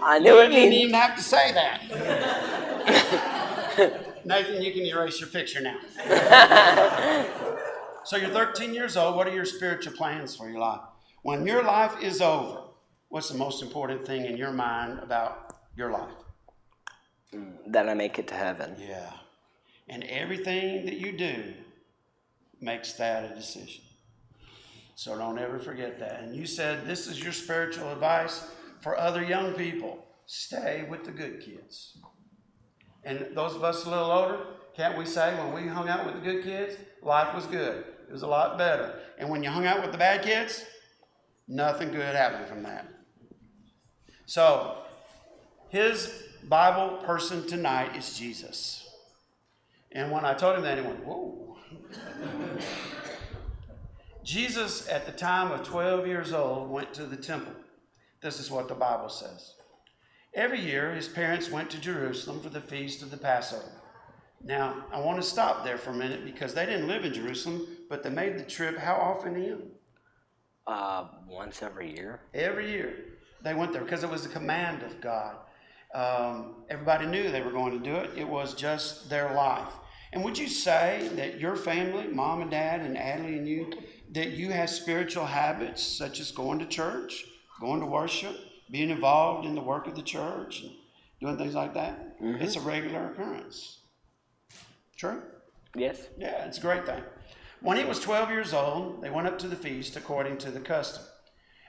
I knew You it didn't means. even have to say that. Nathan, you can erase your picture now. So you're 13 years old. What are your spiritual plans for your life? When your life is over, what's the most important thing in your mind about your life? That I make it to heaven. Yeah. And everything that you do makes that a decision. So don't ever forget that. And you said this is your spiritual advice for other young people. Stay with the good kids. And those of us a little older, can't we say when we hung out with the good kids, life was good. It was a lot better. And when you hung out with the bad kids, nothing good happened from that. So, his Bible person tonight is Jesus. And when I told him that, he went, whoa. Jesus, at the time of 12 years old, went to the temple. This is what the Bible says. Every year, his parents went to Jerusalem for the feast of the Passover. Now, I want to stop there for a minute because they didn't live in Jerusalem, but they made the trip how often, Ian? Once every year. Every year. They went there because it was the command of God. Everybody knew they were going to do it. It was just their life. And would you say that your family, mom and dad and Adley and you, that you have spiritual habits such as going to church, going to worship, being involved in the work of the church, and doing things like that? Mm-hmm. It's a regular occurrence. True? Yes. Yeah, it's a great thing. When he was 12 years old, they went up to the feast according to the custom.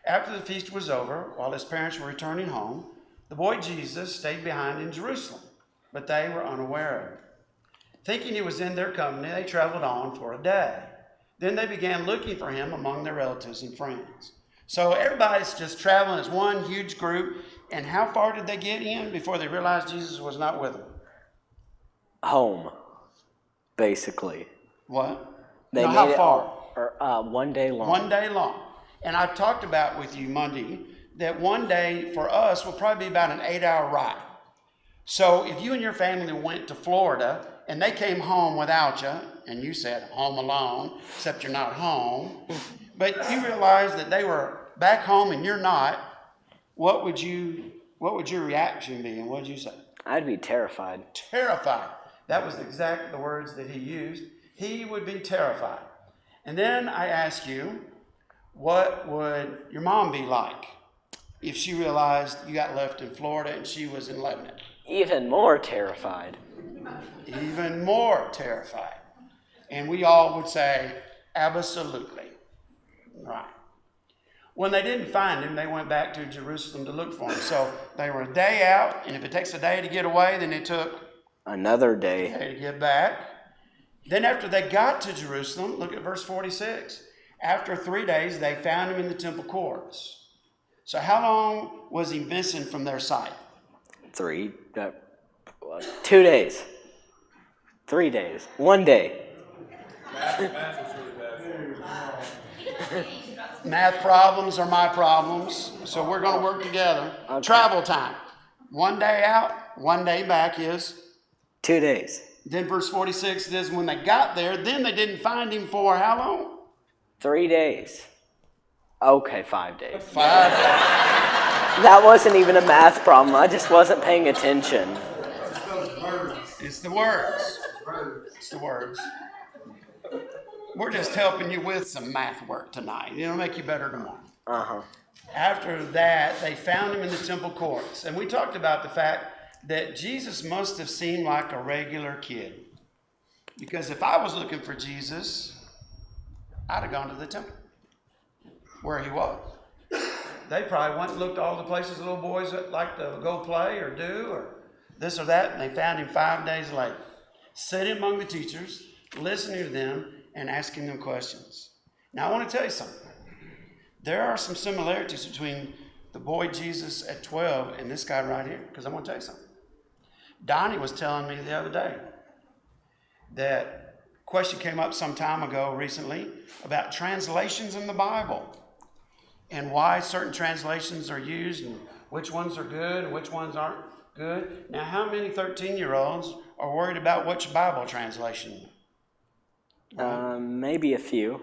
After the feast was over, while his parents were returning home, the boy Jesus stayed behind in Jerusalem, but they were unaware of it. Thinking he was in their company, they traveled on for a day. Then they began looking for him among their relatives and friends. So everybody's just traveling as one huge group. And how far did they get in before they realized Jesus was not with them? Home, basically. What? They no, made how it far? 1 day long. 1 day long. And I talked about with you Monday that 1 day for us will probably be about an 8-hour ride. So if you and your family went to Florida and they came home without you, and you said home alone, except you're not home, but you realized that they were back home and you're not, what would your reaction be, and what would you say? I'd be terrified. Terrified. That was exactly the words that he used. He would be terrified. And then I ask you, what would your mom be like if she realized you got left in Florida and she was in Lebanon? Even more terrified. Even more terrified. And we all would say, absolutely. Right. When they didn't find him, they went back to Jerusalem to look for him. So they were a day out, and if it takes a day to get away, then it took another a day day to get back. Then after they got to Jerusalem, look at verse 46. After 3 days, they found him in the temple courts. So how long was he missing from their sight? 2 days. 3 days. 1 day. Math problems are my problems, so we're going to work together. Okay. Travel time. 1 day out, 1 day back is? 2 days. Then verse 46 says when they got there, then they didn't find him for how long? 3 days. Okay, 5 days. 5 days. That wasn't even a math problem. I just wasn't paying attention. It's the words. It's the words. We're just helping you with some math work tonight. It'll make you better tomorrow. Uh-huh. After that, they found him in the temple courts. And we talked about the fact that Jesus must have seemed like a regular kid. Because if I was looking for Jesus, I'd have gone to the temple where he was. They probably went and looked at all the places little boys like to go play or do or this or that, and they found him 5 days later, sitting among the teachers, listening to them, and asking them questions. Now, I want to tell you something. There are some similarities between the boy Jesus at 12 and this guy right here, because I want to tell you something. Donnie was telling me the other day that question came up some time ago recently about translations in the Bible. and why certain translations are used and which ones are good and which ones aren't good. Now, how many 13-year-olds are worried about which Bible translation? Maybe a few.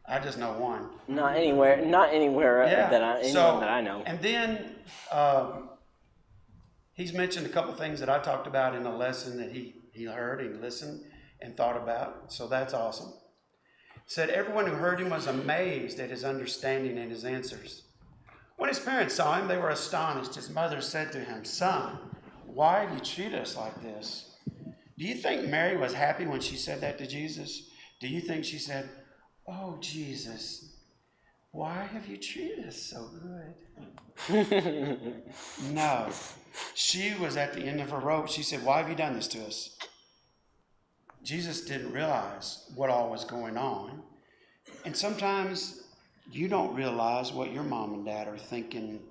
I just know one. Not anywhere anyone that I know. And then he's mentioned a couple things that I talked about in a lesson that he heard and listened and thought about. So that's awesome. Said everyone who heard him was amazed at his understanding and his answers. When his parents saw him, they were astonished. His mother said to him, "Son, why have you treated us like this?" Do you think Mary was happy when she said that to Jesus? Do you think she said, "Oh, Jesus, why have you treated us so good?" No. She was at the end of her rope. She said, "Why have you done this to us?" Jesus didn't realize what all was going on. And sometimes you don't realize what your mom and dad are thinking.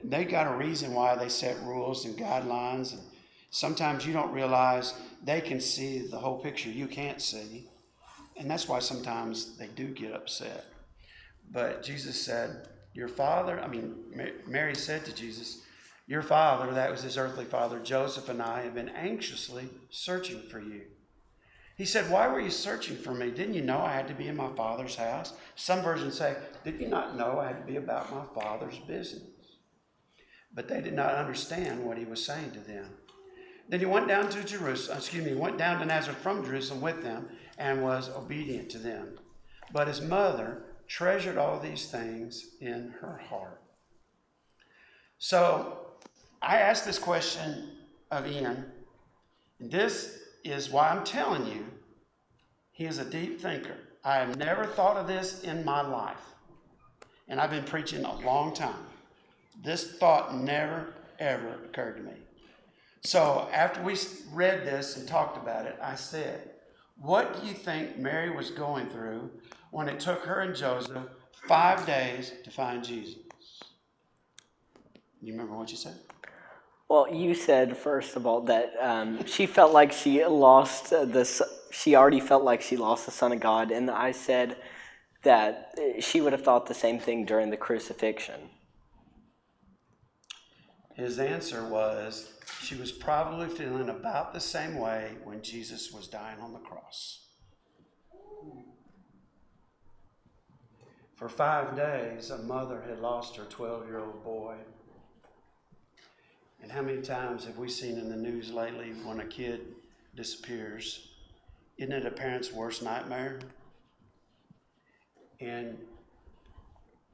They got a reason why they set rules and guidelines. And sometimes you don't realize they can see the whole picture you can't see. And that's why sometimes they do get upset. But Jesus said, Mary said to Jesus, "Your father," that was his earthly father, "Joseph and I have been anxiously searching for you." He said, "Why were you searching for me? Didn't you know I had to be in my Father's house?" Some versions say, "Did you not know I had to be about my Father's business?" But they did not understand what he was saying to them. Then he went down to Nazareth from Jerusalem with them and was obedient to them. But his mother treasured all these things in her heart. So I asked this question of Ian, and this is why I'm telling you, he is a deep thinker. I have never thought of this in my life, and I've been preaching a long time. This thought never, ever occurred to me. So after we read this and talked about it, I said, what do you think Mary was going through when it took her and Joseph 5 days to find Jesus? You remember what you said? Well, you said, first of all, that she felt like she lost she already felt like she lost the Son of God, and I said that she would have thought the same thing during the crucifixion. His answer was she was probably feeling about the same way when Jesus was dying on the cross. For 5 days, a mother had lost her 12-year-old boy. And how many times have we seen in the news lately when a kid disappears? Isn't it a parent's worst nightmare? And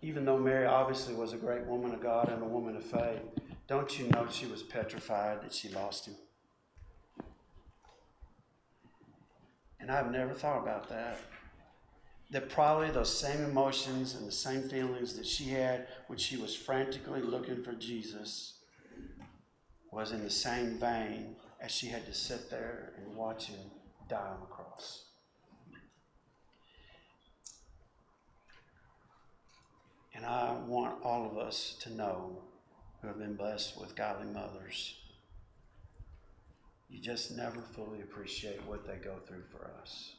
even though Mary obviously was a great woman of God and a woman of faith, don't you know she was petrified that she lost him? And I've never thought about that. That probably those same emotions and the same feelings that she had when she was frantically looking for Jesus was in the same vein as she had to sit there and watch him die on the cross. And I want all of us to know, who have been blessed with godly mothers, you just never fully appreciate what they go through for us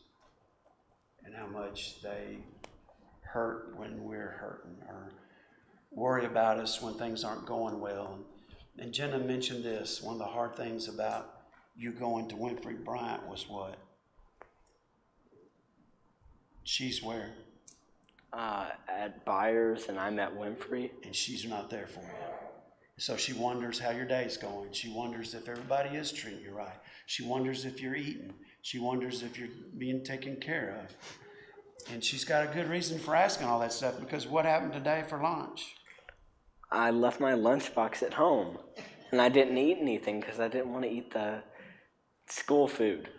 and how much they hurt when we're hurting or worry about us when things aren't going well. And Jenna mentioned this. One of the hard things about you going to Winfrey Bryant was what? She's where? At Byers, and I'm at Winfrey. And she's not there for you. So she wonders how your day's going. She wonders if everybody is treating you right. She wonders if you're eating. She wonders if you're being taken care of. And she's got a good reason for asking all that stuff, because what happened today for lunch? I left my lunchbox at home, and I didn't eat anything because I didn't want to eat the school food.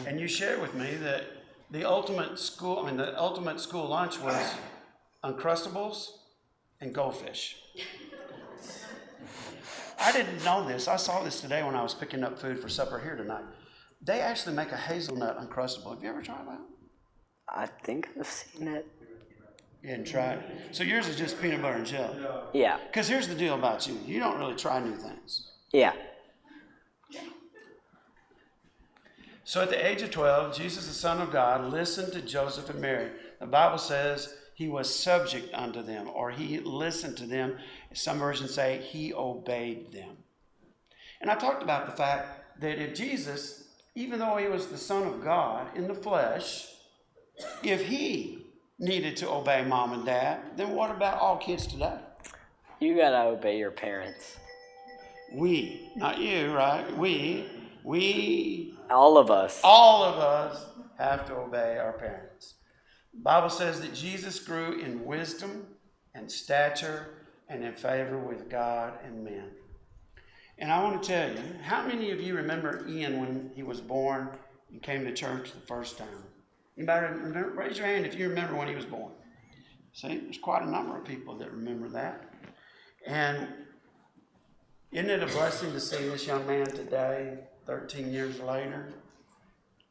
And you shared with me that the ultimate school lunch was Uncrustables and goldfish. I didn't know this. I saw this today when I was picking up food for supper here tonight. They actually make a hazelnut Uncrustable. Have you ever tried that? I think I've seen it. You hadn't tried it. So yours is just peanut butter and jelly. Yeah. Because here's the deal about you. You don't really try new things. Yeah. So at the age of 12, Jesus, the Son of God, listened to Joseph and Mary. The Bible says He was subject unto them, or he listened to them. Some versions say he obeyed them. And I talked about the fact that if Jesus, even though he was the Son of God in the flesh, if he needed to obey mom and dad, then what about all kids today? You gotta obey your parents. We, not you, right? We, All of us. all of us have to obey our parents. The Bible says that Jesus grew in wisdom and stature and in favor with God and men. And I want to tell you, how many of you remember Ian when he was born and came to church the first time? Anybody remember? Raise your hand if you remember when he was born. See, there's quite a number of people that remember that. And isn't it a blessing to see this young man today, 13 years later,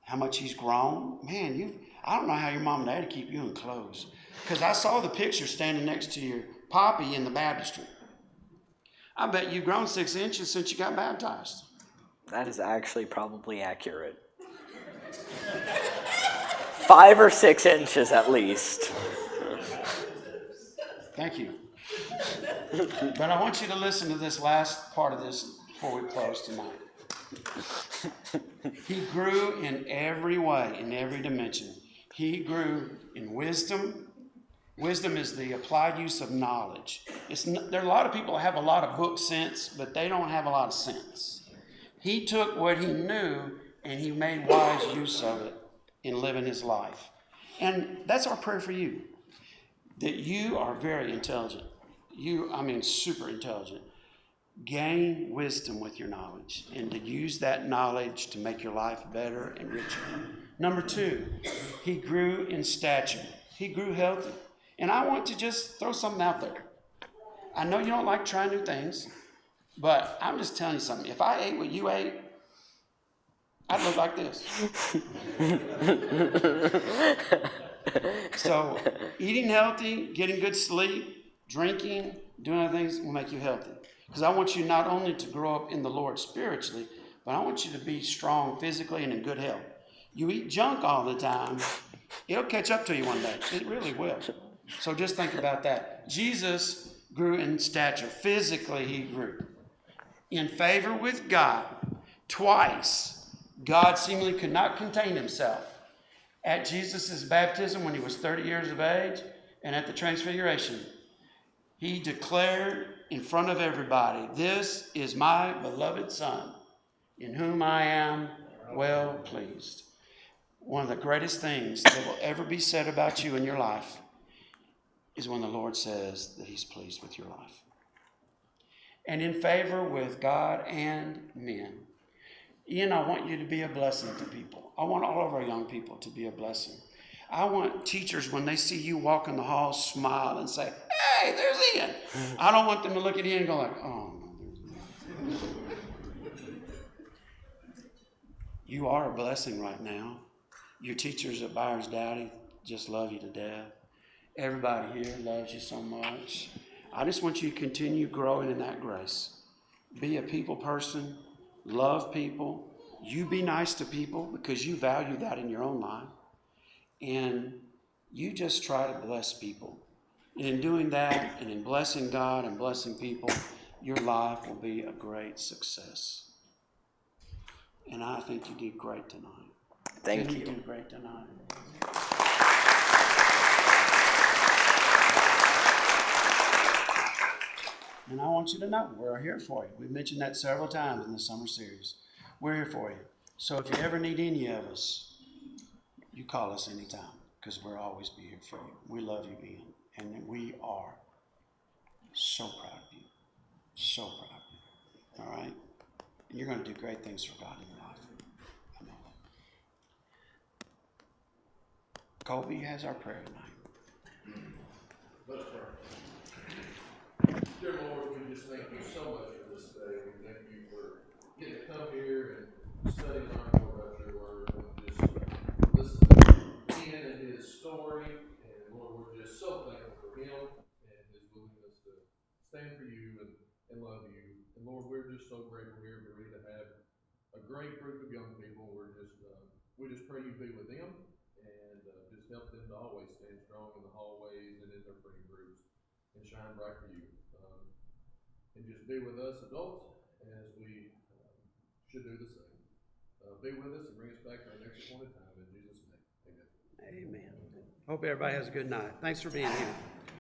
how much he's grown? Man, I don't know how your mom and dad keep you in clothes. Because I saw the picture standing next to your poppy in the baptistry. I bet you've grown 6 inches since you got baptized. That is actually probably accurate. 5 or 6 inches at least. Thank you. But I want you to listen to this last part of this before we close tonight. He grew in every way, in every dimension. He grew in wisdom. Wisdom is the applied use of knowledge. There are a lot of people that have a lot of book sense, but they don't have a lot of sense. He took what he knew and he made wise use of it in living his life. And that's our prayer for you, that you are very intelligent. Super intelligent. Gain wisdom with your knowledge and to use that knowledge to make your life better and richer. Number 2, he grew in stature. He grew healthy. And I want to just throw something out there. I know you don't like trying new things, but I'm just telling you something. If I ate what you ate, I'd look like this. So eating healthy, getting good sleep, drinking, doing other things will make you healthy. Because I want you not only to grow up in the Lord spiritually, but I want you to be strong physically and in good health. You eat junk all the time, it'll catch up to you one day. It really will. So just think about that. Jesus grew in stature. Physically, he grew. In favor with God. Twice, God seemingly could not contain himself. At Jesus' baptism when he was 30 years of age and at the transfiguration, he declared in front of everybody, "This is my beloved Son, in whom I am well pleased." One of the greatest things that will ever be said about you in your life is when the Lord says that he's pleased with your life. And in favor with God and men. Ian, I want you to be a blessing to people. I want all of our young people to be a blessing. I want teachers, when they see you walk in the halls, smile and say, "Hey, there's Ian." I don't want them to look at Ian and go like, "Oh, no, there's Ian." You are a blessing right now. Your teachers at Byers Dowdy just love you to death. Everybody here loves you so much. I just want you to continue growing in that grace. Be a people person. Love people. You be nice to people because you value that in your own life. And you just try to bless people. And in doing that and in blessing God and blessing people, your life will be a great success. And I think you did great tonight. Thank you. You did great tonight. And I want you to know we're here for you. We've mentioned that several times in the summer series. We're here for you. So if you ever need any of us, you call us anytime because we'll always be here for you. We love you, Ian. And we are so proud of you. So proud of you. All right? And you're going to do great things for God in your life. I know that. Colby has our prayer tonight. Let's pray. Dear Lord, we just thank you so much for this day. We thank you for getting to come here and study and learn more about your word. And just listen to Ian and his story. And Lord, we're just so thankful for him and his willingness to stand for you and love you. And Lord, we're just so grateful here at Berea to have a great group of young people. We just pray you be with them and just help them to always stand strong in the hallways and shine bright for you. And just be with us adults as we should do the same. Be with us and bring us back to our next appointed time in Jesus' name. Amen. Amen. Hope everybody has a good night. Thanks for being here.